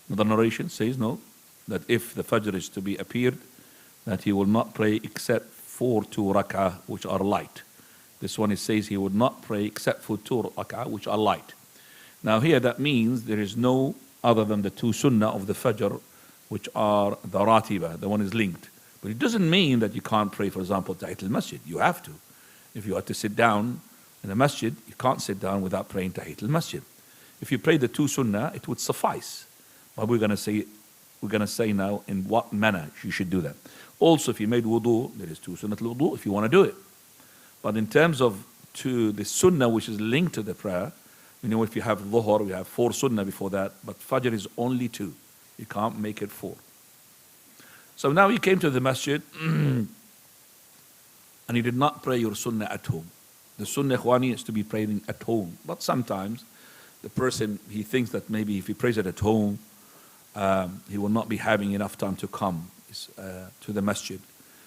Another narration says no, that if the Fajr is to be appeared, that he will not pray except for 2 rak'ah which are light. This one, it says he would not pray except for 2 rak'ah which are light. Now here that means there is no other than the 2 sunnah of the Fajr, which are the ratiba, the one is linked. But it doesn't mean that you can't pray, for example, Tahiyat al-Masjid. You have to. If you are to sit down in a masjid, you can't sit down without praying Tahiyat al-Masjid. If you pray the 2 sunnah, it would suffice. But we're going to say now in what manner you should do that. Also, if you made wudu, there is 2 sunnat al-wudu if you want to do it. But in terms of the sunnah which is linked to the prayer, if you have dhuhr, we have 4 sunnah before that, but Fajr is only 2. You can't make it 4. So now you came to the masjid and you did not pray your sunnah at home. The sunnah, ikhwani, is to be praying at home. But sometimes the person, he thinks that maybe if he prays it at home, he will not be having enough time to come to the masjid.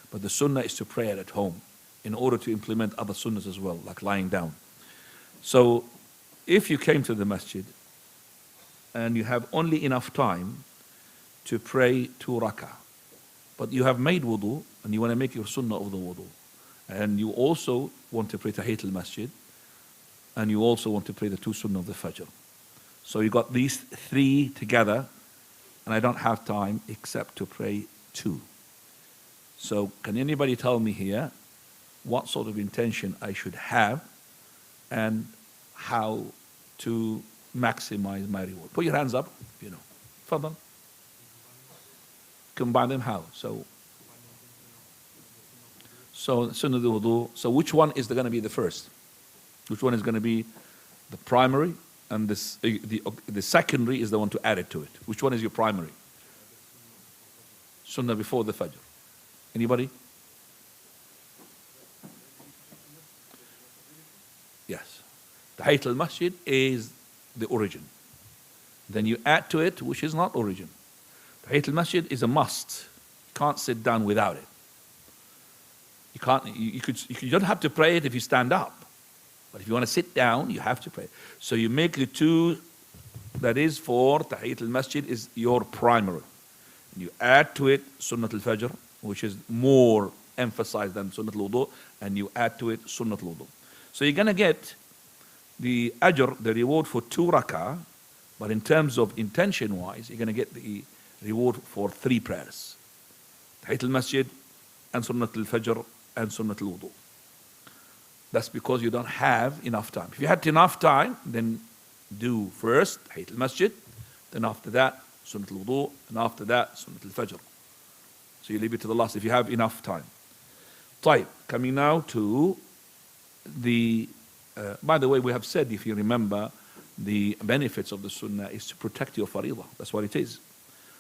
But the sunnah is to pray it at home in order to implement other sunnahs as well, like lying down. So if you came to the masjid and you have only enough time to pray 2 rak'ah, but you have made wudu and you want to make your sunnah of the wudu, and you also want to pray Tahiyat al-Masjid, and you also want to pray the 2 sunnah of the Fajr. So you got these 3 together, and I don't have time except to pray 2. So can anybody tell me here what sort of intention I should have and how to maximize my reward? Put your hands up, if you know. Fadal. Combine them how? So sunnah al-wudu. So which one is going to be the first? Which one is going to be the primary? And the secondary is the one to add it to it. Which one is your primary? Sunnah before the Fajr. Anybody? Yes. Tahiyat al-Masjid is the origin. Then you add to it, which is not origin. Tahiyat al-Masjid is a must. You can't sit down without it. You can't. You don't have to pray it if you stand up. But if you want to sit down, you have to pray. So you make the 2 that is for Tahiyat al-Masjid is your primary. And you add to it Sunnat al-Fajr, which is more emphasized than Sunnat al-Wudu, and you add to it Sunnat al-Wudu. So you're going to get the ajr, the reward for 2 rak'ah, but in terms of intention-wise, you're going to get the reward for 3 prayers. Tahiyat al-Masjid and Sunnat al-Fajr and Sunnat al-Wudu. That's because you don't have enough time. If you had enough time, then do first Tahiyat al-Masjid, then after that Sunnat al-Wudu, and after that Sunnat al-Fajr. So you leave it to the last if you have enough time. طيب, coming now to the, by the way, we have said, if you remember, the benefits of the Sunnah is to protect your faridah. That's what it is.